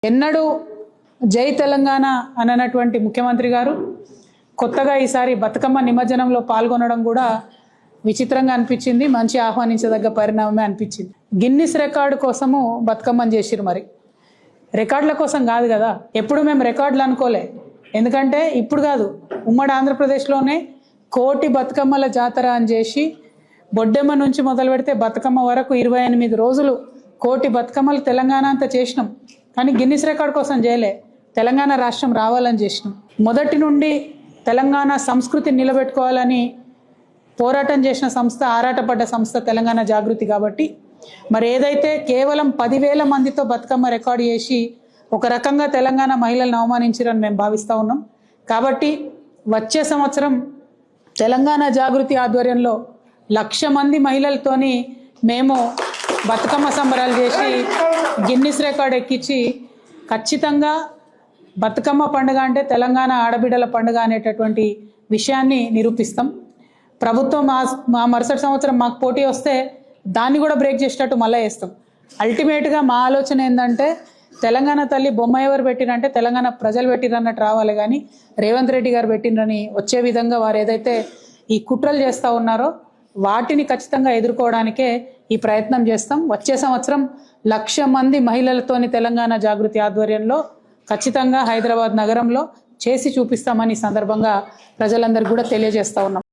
ఎన్నడూ జై తెలంగాణ అన్నటువంటి ముఖ్యమంత్రి గారు కొత్తగా ఈసారి బతుకమ్మ నిమజ్జనంలో పాల్గొనడం కూడా విచిత్రంగా అనిపించింది. మంచి ఆహ్వానించదగ్గ పరిణామమే అనిపించింది. గిన్నిస్ రికార్డు కోసము బతుకమ్మని చేసిరు. మరి రికార్డుల కోసం కాదు కదా, ఎప్పుడు మేము రికార్డులు అనుకోలే. ఎందుకంటే ఇప్పుడు కాదు, ఉమ్మడి ఆంధ్రప్రదేశ్లోనే కోటి బతుకమ్మల జాతర అని చేసి బొడ్డెమ్మ నుంచి మొదలు పెడితే బతుకమ్మ వరకు 28 రోజులు కోటి బతుకమ్మలు తెలంగాణ అంతా చేసినాం. కానీ గిన్నిస్ రికార్డు కోసం చేయలే, తెలంగాణ రాష్ట్రం రావాలని చేసినాం. మొదటి నుండి తెలంగాణ సంస్కృతిని నిలబెట్టుకోవాలని పోరాటం చేసిన సంస్థ, ఆరాటపడ్డ సంస్థ తెలంగాణ జాగృతి. కాబట్టి మరి ఏదైతే కేవలం 10,000 మందితో బతుకమ్మ రికార్డు చేసి ఒక రకంగా తెలంగాణ మహిళలను అవమానించారని మేము భావిస్తూ ఉన్నాం. కాబట్టి వచ్చే సంవత్సరం తెలంగాణ జాగృతి ఆధ్వర్యంలో 1,00,000 మంది మహిళలతోని మేము బతుకమ్మ సంబరాలు చేసి గిన్నిస్ రికార్డు ఎక్కించి ఖచ్చితంగా బతుకమ్మ పండుగ అంటే తెలంగాణ ఆడబిడ్డల పండుగ అనేటటువంటి విషయాన్ని నిరూపిస్తాం. ప్రభుత్వం మా మరుసటి సంవత్సరం మాకు పోటీ వస్తే దాన్ని కూడా బ్రేక్ చేసేటట్టు మళ్ళీ వేస్తాం. అల్టిమేట్గా మా ఆలోచన ఏంటంటే తెలంగాణ తల్లి బొమ్మ ఎవరు పెట్టిరంటే తెలంగాణ ప్రజలు పెట్టిరన్నట్టు రావాలి, కానీ రేవంత్ రెడ్డి గారు పెట్టినని వచ్చే విధంగా వారు ఏదైతే ఈ కుట్రలు చేస్తూ ఉన్నారో వాటిని ఖచ్చితంగా ఎదుర్కోవడానికే ఈ ప్రయత్నం చేస్తాం. వచ్చే సంవత్సరం 1,00,000 మంది మహిళలతోని తెలంగాణ జాగృతి ఆధ్వర్యంలో ఖచ్చితంగా హైదరాబాద్ నగరంలో చేసి చూపిస్తామని సందర్భంగా ప్రజలందరికీ కూడా తెలియజేస్తా ఉన్నాం.